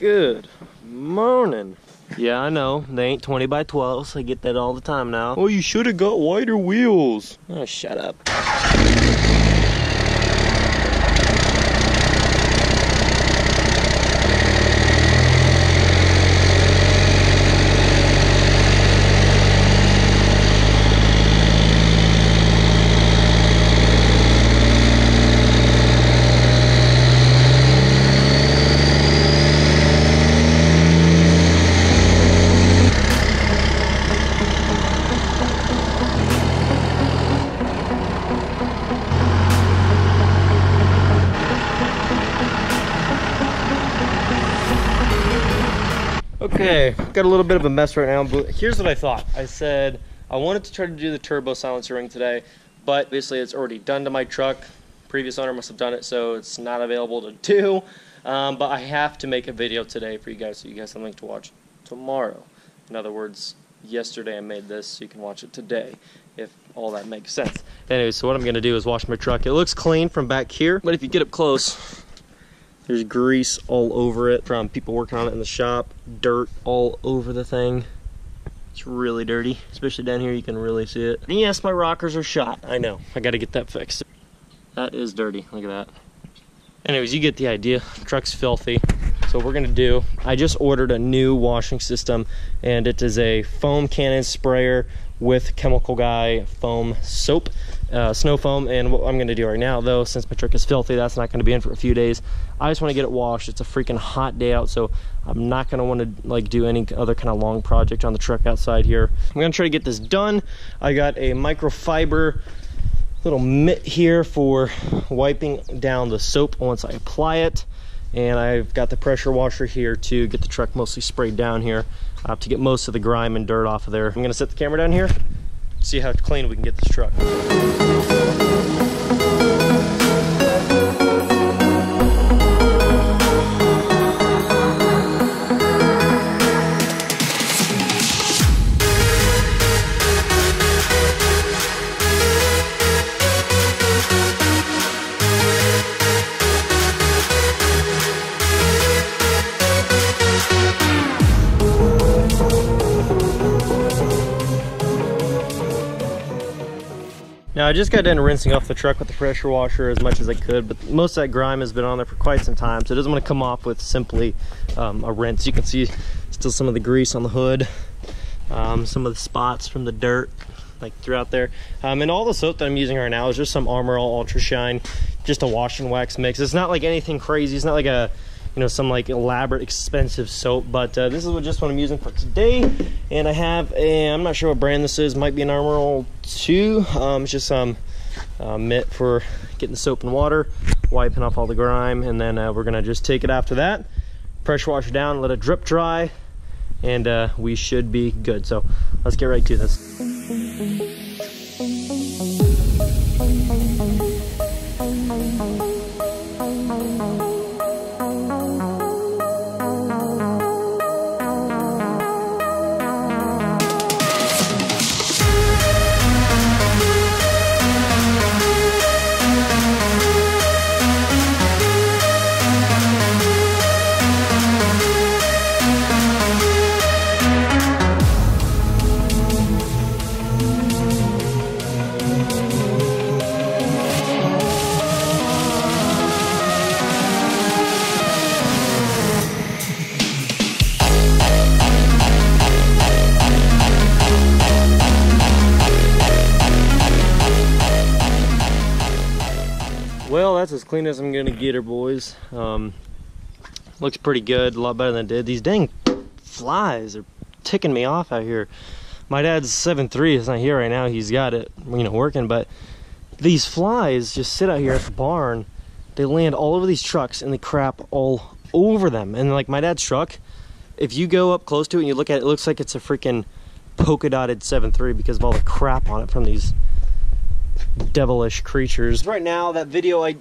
Good morning. Yeah, I know, they ain't 20 by 12s. I get that all the time now. Oh, you should have got wider wheels. Oh, shut up. Okay, got a little bit of a mess right now, but here's what I thought. I said I wanted to try to do the turbo silencer ring today, but obviously it's already done to my truck. Previous owner must have done it, so it's not available to do. But I have to make a video today for you guys, so you guys have something to watch tomorrow. In other words, yesterday I made this, so you can watch it today, if all that makes sense. Anyway, so what I'm going to do is wash my truck. It looks clean from back here, but if you get up close, there's grease all over it from people working on it in the shop, dirt all over the thing. It's really dirty, especially down here you can really see it. And yes, my rockers are shot. I know, I gotta get that fixed. That is dirty, look at that. Anyways, you get the idea. The truck's filthy. So what we're gonna do, I just ordered a new washing system, and it is a foam cannon sprayer with Chemical Guy foam soap, snow foam. And what I'm gonna do right now though, since my truck is filthy, that's not gonna be in for a few days. I just wanna get it washed. It's a freaking hot day out, so I'm not gonna wanna like do any other kind of long project on the truck outside here. I'm gonna try to get this done. I got a microfiber little mitt here for wiping down the soap once I apply it. And I've got the pressure washer here to get the truck mostly sprayed down here to get most of the grime and dirt off of there. I'm gonna set the camera down here, see how clean we can get this truck. Now I just got done rinsing off the truck with the pressure washer as much as I could, but most of that grime has been on there for quite some time, so it doesn't want to come off with simply a rinse. You can see still some of the grease on the hood, some of the spots from the dirt like throughout there. And all the soap that I'm using right now is just some Armor All Ultra Shine, just a wash and wax mix. It's not like anything crazy. It's not like a, you know, some like elaborate expensive soap, but this is just what I'm using for today. And I have a, I'm not sure what brand this is, might be an Armor All 2. It's just some mitt for getting the soap and water, wiping off all the grime, and then we're gonna just take it after that, pressure wash it down, let it drip dry, and we should be good. So let's get right to this. Well, that's as clean as I'm gonna get her, boys. Looks pretty good, a lot better than it did. These dang flies are ticking me off out here. My dad's 7.3 is not here right now. He's got it, you know, working, but these flies just sit out here at the barn. They land all over these trucks and they crap all over them. And like my dad's truck, if you go up close to it and you look at it, it looks like it's a freaking polka dotted 7.3 because of all the crap on it from these devilish creatures. Right now, that video, I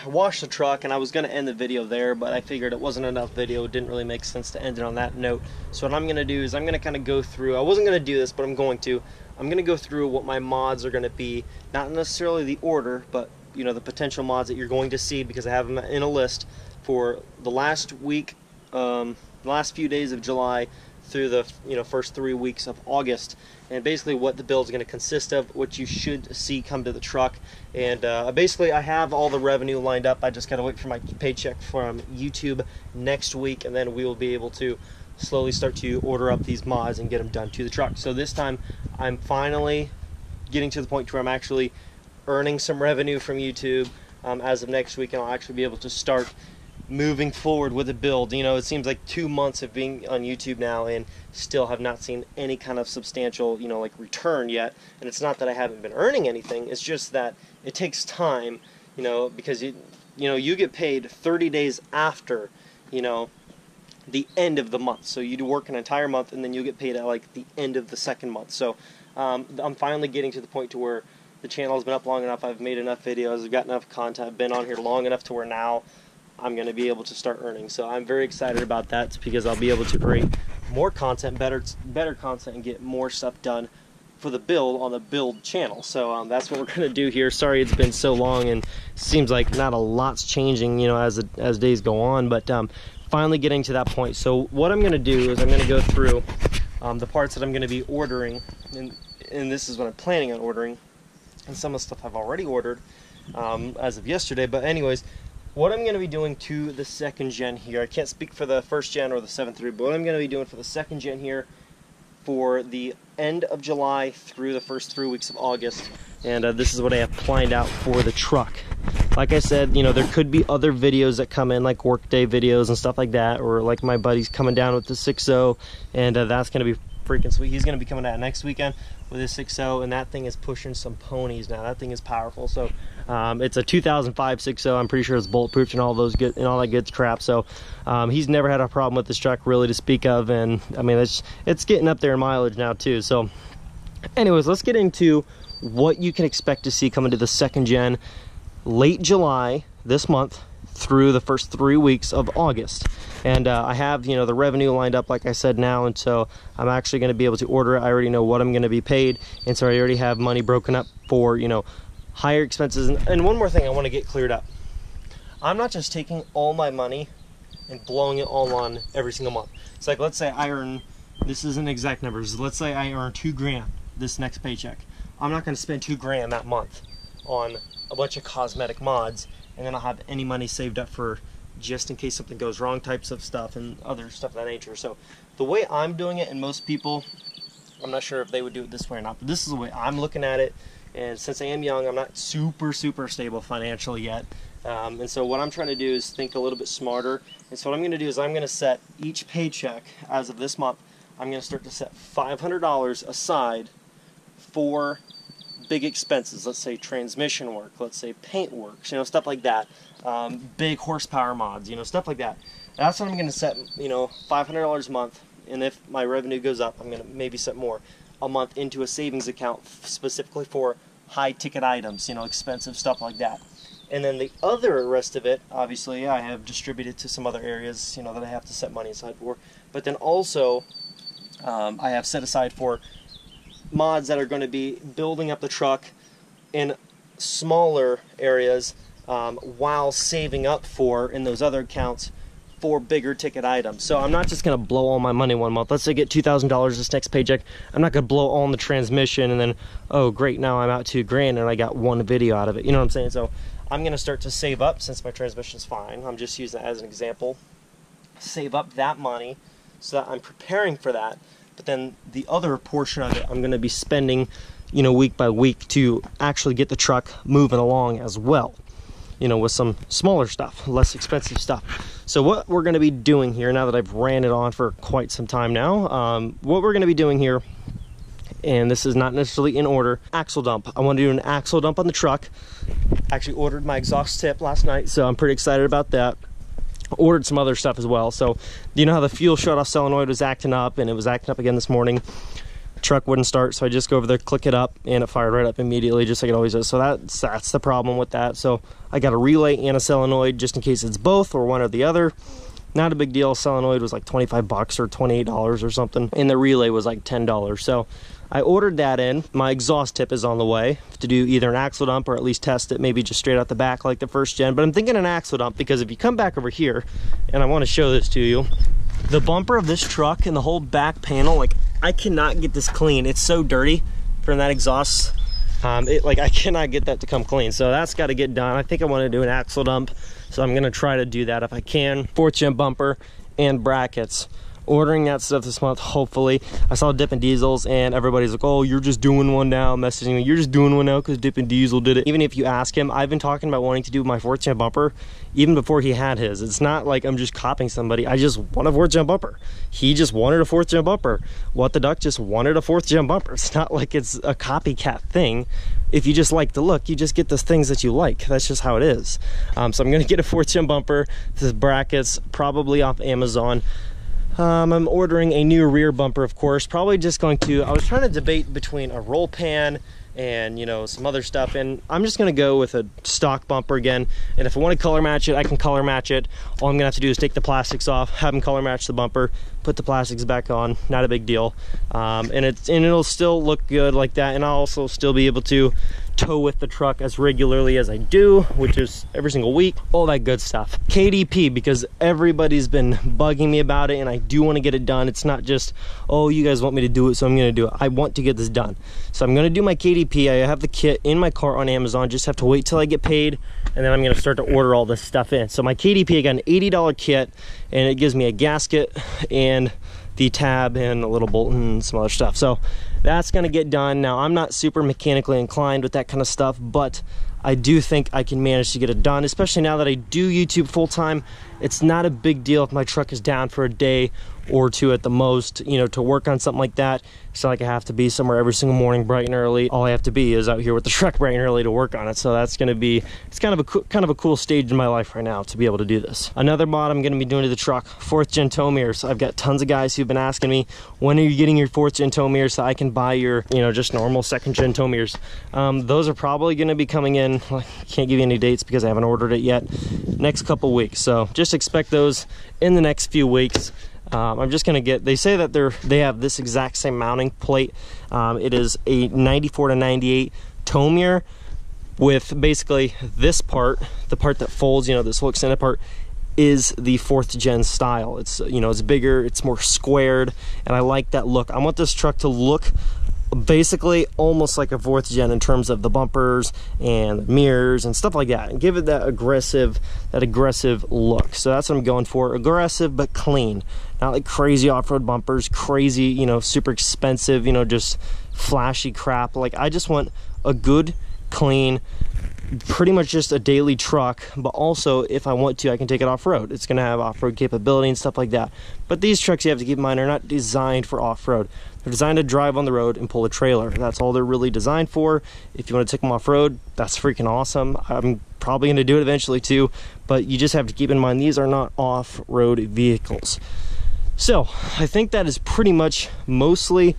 washed the truck and I was going to end the video there, but I figured it wasn't enough video. It didn't really make sense to end it on that note. So what I'm going to do is I'm going to kind of go through, I wasn't going to do this, but I'm going to go through what my mods are going to be, not necessarily the order, but you know, the potential mods that you're going to see, because I have them in a list for the last week last few days of July through the first 3 weeks of August, and basically what the build is going to consist of, what you should see come to the truck. And basically I have all the revenue lined up. I just got to wait for my paycheck from YouTube next week, and then we will be able to slowly start to order up these mods and get them done to the truck. So this time I'm finally getting to the point where I'm actually earning some revenue from YouTube as of next week, and I'll actually be able to start moving forward with the build. It seems like 2 months of being on YouTube now and still have not seen any kind of substantial like return yet. And it's not that I haven't been earning anything, it's just that it takes time, because you get paid 30 days after the end of the month. So you do work an entire month and then you get paid at like the end of the second month. So I'm finally getting to the point to where the channel has been up long enough, I've made enough videos, I've got enough content, I've been on here long enough to where now I'm going to be able to start earning. So I'm very excited about that, because I'll be able to create more content, better content, and get more stuff done for the build on the build channel. So that's what we're going to do here. Sorry it's been so long and seems like not a lot's changing as days go on, but finally getting to that point. So what I'm going to do is I'm going to go through the parts that I'm going to be ordering, and this is what I'm planning on ordering, and some of the stuff I've already ordered as of yesterday. But anyways, what I'm going to be doing to the second gen here, I can't speak for the first gen or the 7.3, but what I'm going to be doing for the second gen here for the end of July through the first 3 weeks of August, and this is what I have planned out for the truck. Like I said, there could be other videos that come in, like workday videos and stuff like that, or like my buddy's coming down with the 6.0, and that's going to be freaking sweet. He's going to be coming out next weekend with his 6.0, and that thing is pushing some ponies now. That thing is powerful. So it's a 2005 6.0. I'm pretty sure it's bulletproof and all that good crap. So he's never had a problem with this truck really to speak of, and I mean it's getting up there in mileage now too. So anyways, let's get into what you can expect to see coming to the second gen late July this month through the first 3 weeks of August. And I have the revenue lined up, like I said, now, and so I'm actually going to be able to order it. I already know what I'm going to be paid, and so I already have money broken up for higher expenses. And one more thing I want to get cleared up: I'm not just taking all my money and blowing it all on every single month. It's like, let's say I earn, this isn't exact numbers, let's say I earn $2,000 this next paycheck. I'm not going to spend $2,000 that month on a bunch of cosmetic mods and then I'll have any money saved up for just in case something goes wrong types of stuff and other stuff of that nature. So the way I'm doing it, and most people, I'm not sure if they would do it this way or not, but this is the way I'm looking at it. And since I am young, I'm not super stable financially yet. And so what I'm trying to do is think a little bit smarter. And so what I'm going to do is I'm going to set each paycheck as of this month, I'm going to start to set $500 aside for big expenses. Let's say transmission work, let's say paint work, stuff like that. Big horsepower mods, stuff like that. That's what I'm going to set, $500 a month. And if my revenue goes up, I'm going to maybe set more a month into a savings account specifically for high ticket items, expensive stuff like that. And then the other rest of it, obviously, I have distributed to some other areas, that I have to set money aside for. But then also, I have set aside for mods that are going to be building up the truck in smaller areas, while saving up for, in those other accounts, for bigger ticket items. So I'm not just going to blow all my money one month. Let's say I get $2,000 this next paycheck. I'm not going to blow all on the transmission and then, oh great, now I'm out $2,000 and I got one video out of it. You know what I'm saying? So I'm going to start to save up, since my transmission's fine. I'm just using that as an example. Save up that money so that I'm preparing for that. But then the other portion of it, I'm going to be spending, week by week to actually get the truck moving along as well. With some smaller stuff, less expensive stuff. So what we're going to be doing here, now that I've ran it on for quite some time now, what we're going to be doing here, and this is not necessarily in order, axle dump. I want to do an axle dump on the truck. Actually ordered my exhaust tip last night, so I'm pretty excited about that. Ordered some other stuff as well. So you know how the fuel shut-off solenoid was acting up, and it was acting up again this morning. Truck wouldn't start, so I just go over there, click it up, and it fired right up immediately, just like it always does. So that's the problem with that. So I got a relay and a solenoid just in case it's both or one or the other. Not a big deal. Solenoid was like 25 bucks or $28 or something, and the relay was like $10. So I ordered that in. My exhaust tip is on the way to do either an axle dump or at least test it, maybe just straight out the back like the first gen. But I'm thinking an axle dump because if you come back over here, and I want to show this to you, the bumper of this truck and the whole back panel, like I cannot get this clean. It's so dirty from that exhaust. I cannot get that to come clean. So that's got to get done. I think I want to do an axle dump. So I'm going to try to do that if I can. 4th gen bumper and brackets. Ordering that stuff this month, hopefully. I saw Dippin' Diesels and everybody's like, oh, you're just doing one now, messaging me, you're just doing one now because Dippin' Diesel did it. Even if you ask him, I've been talking about wanting to do my 4th gen bumper even before he had his. It's not like I'm just copying somebody. I just want a 4th gen bumper. He just wanted a 4th gen bumper. What the Duck just wanted a 4th gen bumper. It's not like it's a copycat thing. If you just like the look, you just get the things that you like. That's just how it is. So I'm gonna get a 4th gen bumper, the brackets, probably off Amazon. I'm ordering a new rear bumper, of course. Probably just going to, I was trying to debate between a roll pan and, you know, some other stuff, and I'm just gonna go with a stock bumper again. And if I want to color match it, I can color match it. All I'm gonna have to do is take the plastics off, have them color match the bumper, put the plastics back on. Not a big deal. And it'll still look good like that, and I'll also still be able to tow with the truck as regularly as I do, which is every single week, all that good stuff. KDP, because everybody's been bugging me about it and I do want to get it done. It's not just, oh, you guys want me to do it, so I'm going to do it. I want to get this done. So I'm going to do my KDP. I have the kit in my car on Amazon, just have to wait till I get paid, and then I'm going to start to order all this stuff in. So my KDP, I got an $80 kit, and it gives me a gasket and the tab and a little bolt and some other stuff. So that's gonna get done. Now, I'm not super mechanically inclined with that kind of stuff, but I do think I can manage to get it done, especially now that I do YouTube full-time. It's not a big deal if my truck is down for a day or two at the most, you know, to work on something like that. It's not like I have to be somewhere every single morning bright and early. All I have to be is out here with the truck bright and early to work on it. So that's going to be, it's kind of a cool stage in my life right now to be able to do this. Another mod I'm going to be doing to the truck, 4th gen tow mirrors. I've got tons of guys who've been asking me, when are you getting your 4th gen tow mirrors so I can buy your, you know, just normal 2nd gen tow mirrors. Those are probably going to be coming in. I can't give you any dates because I haven't ordered it yet. Next couple weeks. So just expect those in the next few weeks. I'm just gonna get, they say that they have this exact same mounting plate. It is a 94 to 98 tow mirror with basically this part, the part that folds, you know, this whole extended part is the 4th gen style. It's, you know, it's bigger, it's more squared, and I like that look. I want this truck to look basically almost like a 4th gen in terms of the bumpers and the mirrors and stuff like that, and give it that aggressive look. So that's what I'm going for. Aggressive but clean, not like crazy off-road bumpers, crazy, you know, super expensive, you know, just flashy crap. Like, I just want a good, clean, pretty much just a daily truck, but also if I want to, I can take it off-road. It's going to have off-road capability and stuff like that. But these trucks, you have to keep in mind, are not designed for off-road. They're designed to drive on the road and pull a trailer. That's all they're really designed for. If you want to take them off-road, that's freaking awesome. I'm probably going to do it eventually too, but you just have to keep in mind these are not off-road vehicles. So I think that is pretty much mostly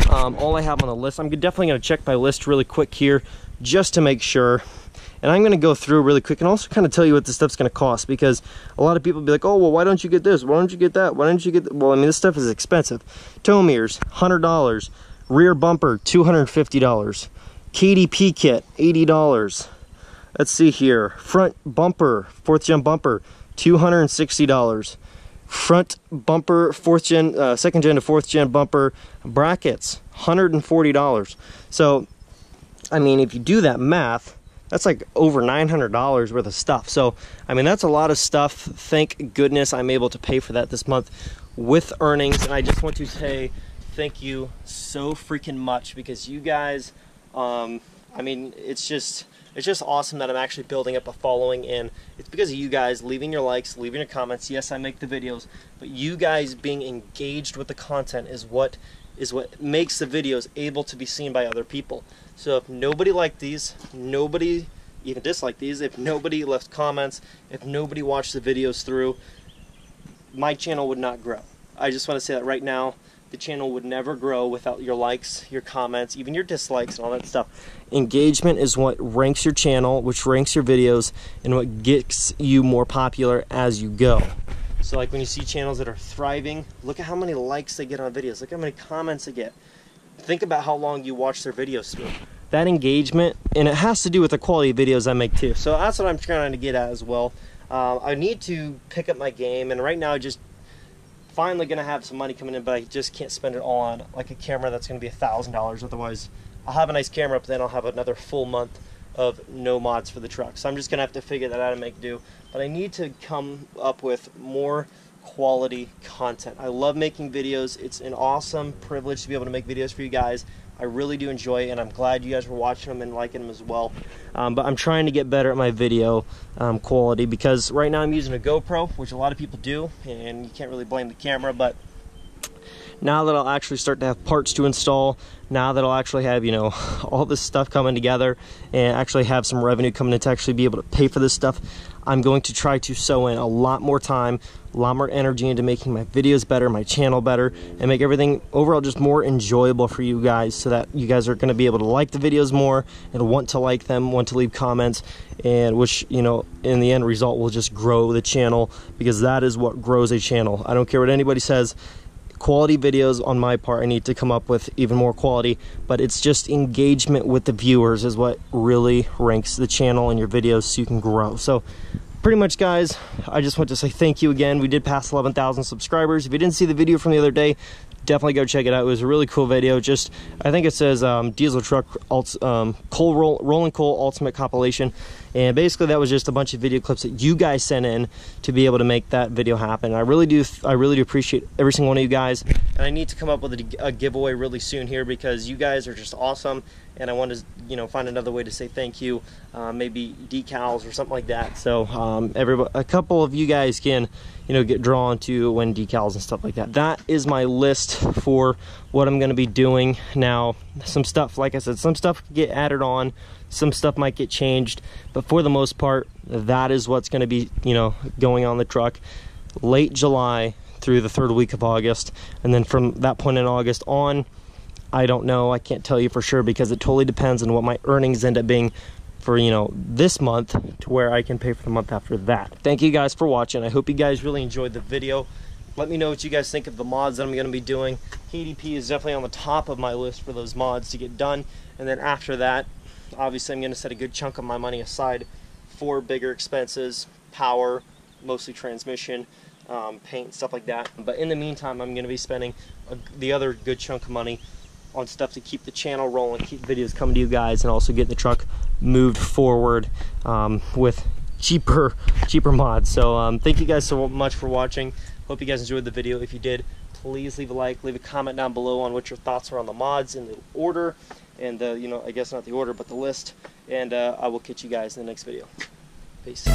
all I have on the list. I'm definitely going to check my list really quick here just to make sure. And I'm going to go through really quick and also kind of tell you what this stuff's going to cost, because a lot of people be like, oh, well, why don't you get this? Why don't you get that? Why don't you get that? Well, I mean, this stuff is expensive. Tow mirrors, $100. Rear bumper, $250. KDP kit, $80. Let's see here. Front bumper, 4th gen bumper, $260. Front bumper, 4th gen, 2nd gen to 4th gen bumper brackets, $140. So, I mean, if you do that math, that's like over $900 worth of stuff. So, I mean, that's a lot of stuff. Thank goodness I'm able to pay for that this month with earnings. And I just want to say thank you so freaking much, because you guys, I mean, it's just awesome that I'm actually building up a following, and it's because of you guys leaving your likes, leaving your comments. Yes, I make the videos, but you guys being engaged with the content is what makes the videos able to be seen by other people. So if nobody liked these, nobody even disliked these, if nobody left comments, if nobody watched the videos through, my channel would not grow. I just want to say that right now. The channel would never grow without your likes, your comments, even your dislikes and all that stuff. Engagement is what ranks your channel, which ranks your videos, and what gets you more popular as you go. So like when you see channels that are thriving, look at how many likes they get on videos. Look how many comments they get. Think about how long you watch their videos through. That engagement, and it has to do with the quality of videos I make too. So that's what I'm trying to get at as well. I need to pick up my game, and right now I just finally gonna have some money coming in, but I just can't spend it all on like a camera that's gonna be $1,000. Otherwise, I'll have a nice camera, but then I'll have another full month of no mods for the truck. So I'm just gonna have to figure that out and make do. But I need to come up with more quality content. I love making videos. It's an awesome privilege to be able to make videos for you guys. I really do enjoy it, and I'm glad you guys were watching them and liking them as well. But I'm trying to get better at my video quality, because right now I'm using a GoPro, which a lot of people do, and you can't really blame the camera. But now that I'll actually start to have parts to install, now that I'll actually have, you know, all this stuff coming together and actually have some revenue coming in to actually be able to pay for this stuff, I'm going to try to sew in a lot more time, a lot more energy into making my videos better, my channel better, and make everything overall just more enjoyable for you guys, so that you guys are going to be able to like the videos more and want to like them, want to leave comments, and which, you know, in the end result will just grow the channel, because that is what grows a channel. I don't care what anybody says. Quality videos on my part, I need to come up with even more quality, but it's just engagement with the viewers is what really ranks the channel and your videos so you can grow. So pretty much, guys, I just want to say thank you again. We did pass 11,000 subscribers. If you didn't see the video from the other day, definitely go check it out. It was a really cool video. Just, I think it says diesel truck rolling coal ultimate compilation, and basically that was just a bunch of video clips that you guys sent in to be able to make that video happen. I really do appreciate every single one of you guys, and I need to come up with a giveaway really soon here, because you guys are just awesome, and I want to, you know, find another way to say thank you, maybe decals or something like that. So a couple of you guys can, you know, get drawn to win decals and stuff like that. That is my list for what I'm going to be doing now. Some stuff, like I said, some stuff can get added on, some stuff might get changed, but for the most part, that is what's going to be, you know, going on the truck late July through the 3rd week of August. And then from that point in August on, I don't know, I can't tell you for sure, because it totally depends on what my earnings end up being for, you know, this month, to where I can pay for the month after that. Thank you guys for watching. I hope you guys really enjoyed the video. Let me know what you guys think of the mods that I'm going to be doing. KDP is definitely on the top of my list for those mods to get done, and then after that, obviously I'm going to set a good chunk of my money aside for bigger expenses, power, mostly transmission, paint, stuff like that. But in the meantime, I'm going to be spending the other good chunk of money on stuff to keep the channel rolling, keep videos coming to you guys, and also get the truck moved forward with cheaper mods. So thank you guys so much for watching. Hope you guys enjoyed the video. If you did, please leave a like, leave a comment down below on what your thoughts are on the mods and the order, and you know, I guess not the order, but the list. And I will catch you guys in the next video. Peace.